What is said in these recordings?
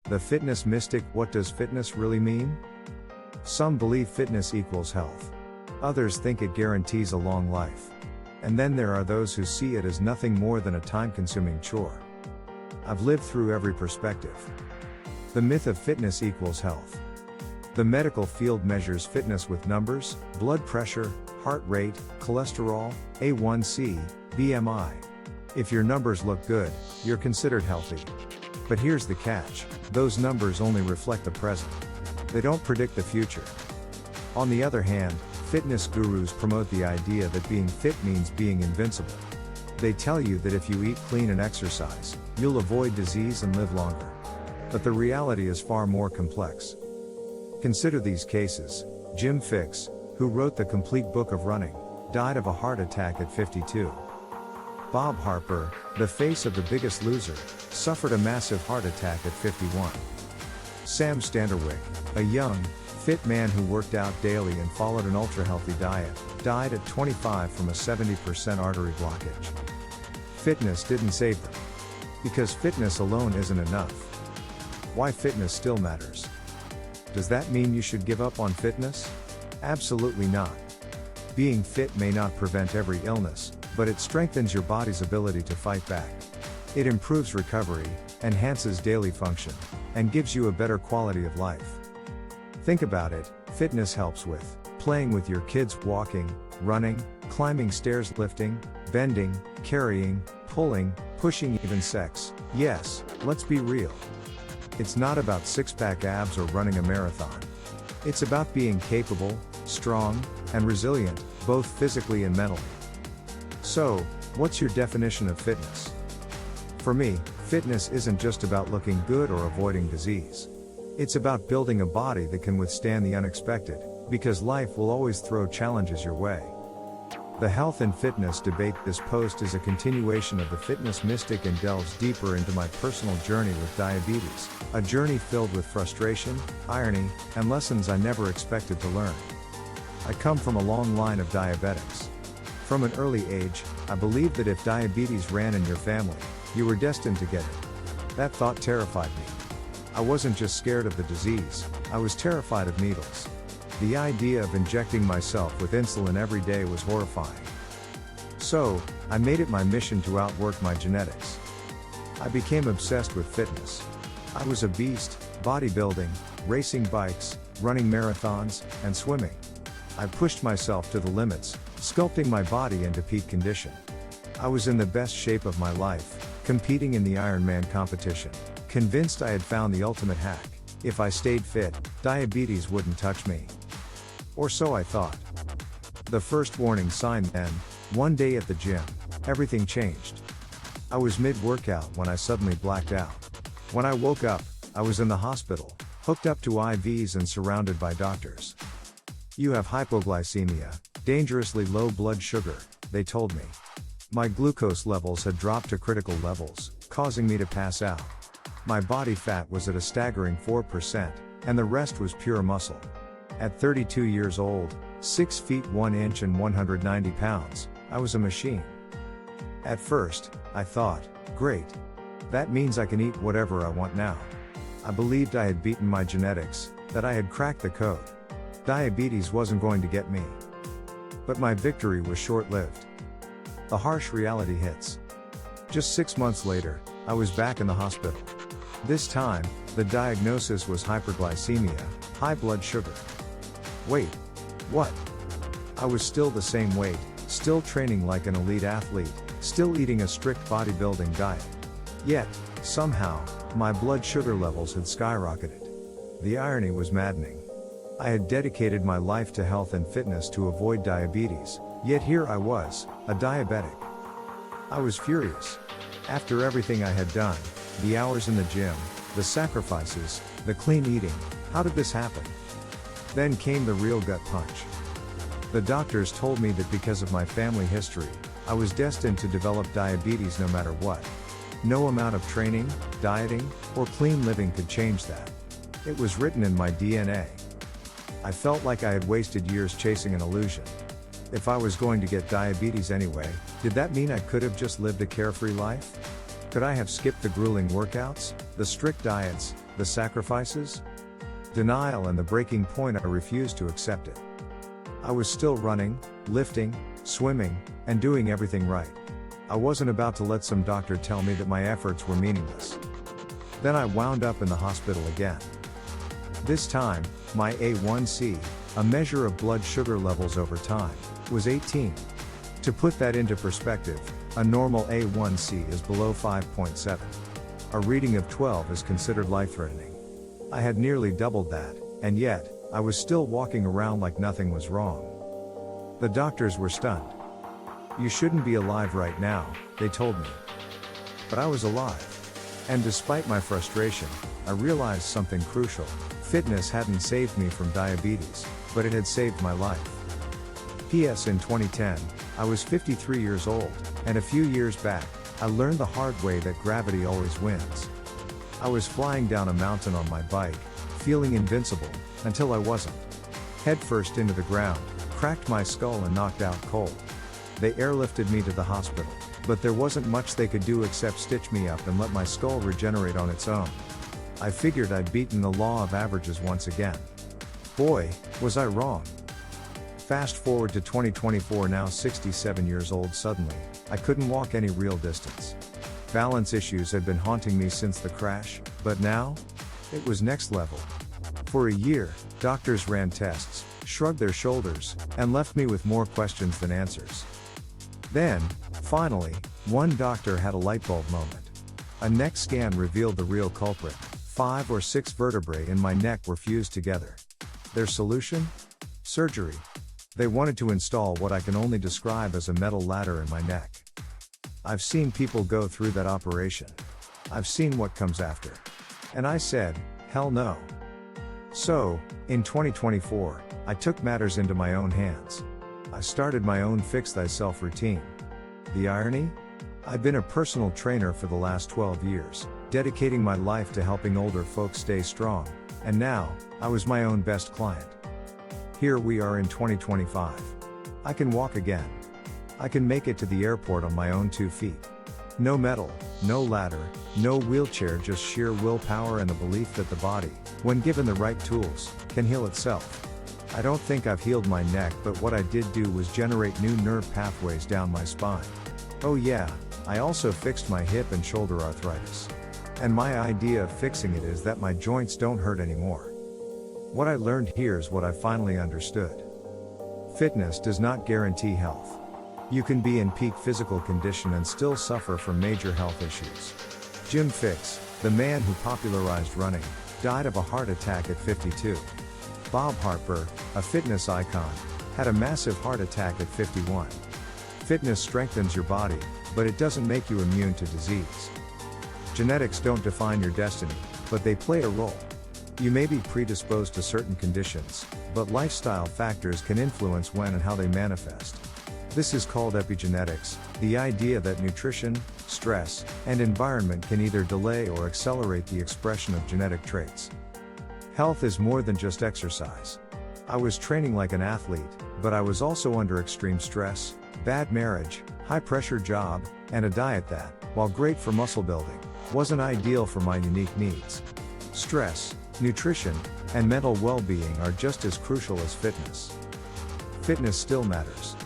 The fitness mystic. What does fitness really mean? Some believe fitness equals health. Others think it guarantees a long life. And then there are those who see it as nothing more than a time-consuming chore. I've lived through every perspective. The myth of fitness equals health. The medical field measures fitness with numbers, blood pressure, heart rate, cholesterol, A1C, BMI. If your numbers look good, you're considered healthy. But here's the catch: those numbers only reflect the present. They don't predict the future. On the other hand, fitness gurus promote the idea that being fit means being invincible. They tell you that if you eat clean and exercise, you'll avoid disease and live longer. But the reality is far more complex. Consider these cases. Jim Fixx, who wrote the complete book of running, died of a heart attack at 52. Bob Harper, the face of The Biggest Loser, suffered a massive heart attack at 51. Sam Standerwick, a young, fit man who worked out daily and followed an ultra-healthy diet, died at 25 from a 70% artery blockage. Fitness didn't save them. Because fitness alone isn't enough. Why fitness still matters. Does that mean you should give up on fitness? Absolutely not. Being fit may not prevent every illness, but it strengthens your body's ability to fight back. It improves recovery, enhances daily function, and gives you a better quality of life. Think about it, fitness helps with playing with your kids, walking, running, climbing stairs, lifting, bending, carrying, pulling, pushing, even sex. Yes, let's be real. It's not about six-pack abs or running a marathon. It's about being capable, strong, and resilient, both physically and mentally. So, what's your definition of fitness? For me, fitness isn't just about looking good or avoiding disease. It's about building a body that can withstand the unexpected, because life will always throw challenges your way. The health and fitness debate. This post is a continuation of the fitness mystic and delves deeper into my personal journey with diabetes, a journey filled with frustration, irony, and lessons I never expected to learn. I come from a long line of diabetics. From an early age, I believed that if diabetes ran in your family, you were destined to get it. That thought terrified me. I wasn't just scared of the disease, I was terrified of needles. The idea of injecting myself with insulin every day was horrifying. So, I made it my mission to outwork my genetics. I became obsessed with fitness. I was a beast, bodybuilding, racing bikes, running marathons, and swimming. I pushed myself to the limits, sculpting my body into peak condition. I was in the best shape of my life, competing in the Ironman competition, convinced I had found the ultimate hack. If I stayed fit, diabetes wouldn't touch me. Or so I thought. The first warning sign then, one day at the gym, everything changed. I was mid-workout when I suddenly blacked out. When I woke up, I was in the hospital, hooked up to IVs and surrounded by doctors. You have hypoglycemia, dangerously low blood sugar, they told me. My glucose levels had dropped to critical levels, causing me to pass out. My body fat was at a staggering 4%, and the rest was pure muscle. At 32 years old, 6 feet 1 inch and 190 pounds, I was a machine. At first, I thought, great. That means I can eat whatever I want now. I believed I had beaten my genetics, that I had cracked the code. Diabetes wasn't going to get me. But my victory was short-lived. The harsh reality hits. Just 6 months later, I was back in the hospital. This time, the diagnosis was hyperglycemia, high blood sugar. Wait. What? I was still the same weight, still training like an elite athlete, still eating a strict bodybuilding diet. Yet, somehow, my blood sugar levels had skyrocketed. The irony was maddening. I had dedicated my life to health and fitness to avoid diabetes, yet here I was, a diabetic. I was furious. After everything I had done, the hours in the gym, the sacrifices, the clean eating, how did this happen? Then came the real gut punch. The doctors told me that because of my family history, I was destined to develop diabetes no matter what. No amount of training, dieting, or clean living could change that. It was written in my DNA. I felt like I had wasted years chasing an illusion. If I was going to get diabetes anyway, did that mean I could have just lived a carefree life? Could I have skipped the grueling workouts, the strict diets, The sacrifices? Denial and the breaking point. I refused to accept it. I was still running, lifting, swimming, and doing everything right. I wasn't about to let some doctor tell me that my efforts were meaningless. Then I wound up in the hospital again. This time, my A1C, a measure of blood sugar levels over time, was 18. To put that into perspective, a normal A1C is below 5.7. A reading of 12 is considered life-threatening. I had nearly doubled that, and yet, I was still walking around like nothing was wrong. The doctors were stunned. "You shouldn't be alive right now," they told me. But I was alive. And despite my frustration, I realized something crucial. Fitness hadn't saved me from diabetes, but it had saved my life. P.S. In 2010, I was 53 years old, and a few years back, I learned the hard way that gravity always wins. I was flying down a mountain on my bike, feeling invincible, until I wasn't. Head first into the ground, cracked my skull and knocked out cold. They airlifted me to the hospital, but there wasn't much they could do except stitch me up and let my skull regenerate on its own. I figured I'd beaten the law of averages once again. Boy, was I wrong. Fast forward to 2024, now 67 years old. Suddenly, I couldn't walk any real distance. Balance issues had been haunting me since the crash, but now? It was next level. For a year, doctors ran tests, shrugged their shoulders, and left me with more questions than answers. Then, finally, one doctor had a light bulb moment. A neck scan revealed the real culprit. 5 or 6 vertebrae in my neck were fused together. Their solution? Surgery. They wanted to install what I can only describe as a metal ladder in my neck. I've seen people go through that operation. I've seen what comes after. And I said, hell no. So, in 2024, I took matters into my own hands. I started my own Fix Thyself routine. The irony? I've been a personal trainer for the last 12 years, dedicating my life to helping older folks stay strong, and now, I was my own best client. Here we are in 2025. I can walk again. I can make it to the airport on my own 2 feet. No metal, no ladder, no wheelchair, just sheer willpower and the belief that the body, when given the right tools, can heal itself. I don't think I've healed my neck, but what I did do was generate new nerve pathways down my spine. Oh yeah, I also fixed my hip and shoulder arthritis. And my idea of fixing it is that my joints don't hurt anymore. What I learned here is what I finally understood. Fitness does not guarantee health. You can be in peak physical condition and still suffer from major health issues. Jim Fixx, the man who popularized running, died of a heart attack at 52. Bob Harper, a fitness icon, had a massive heart attack at 51. Fitness strengthens your body, but it doesn't make you immune to disease. Genetics don't define your destiny, but they play a role. You may be predisposed to certain conditions, but lifestyle factors can influence when and how they manifest. This is called epigenetics, the idea that nutrition, stress, and environment can either delay or accelerate the expression of genetic traits. Health is more than just exercise. I was training like an athlete, but I was also under extreme stress, bad marriage, high-pressure job, and a diet that, while great for muscle building, wasn't ideal for my unique needs. Stress, nutrition, and mental well-being are just as crucial as fitness. Fitness still matters.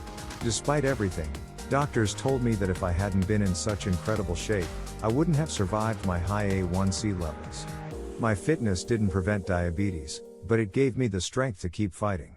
Despite everything, doctors told me that if I hadn't been in such incredible shape, I wouldn't have survived my high A1C levels. My fitness didn't prevent diabetes, but it gave me the strength to keep fighting.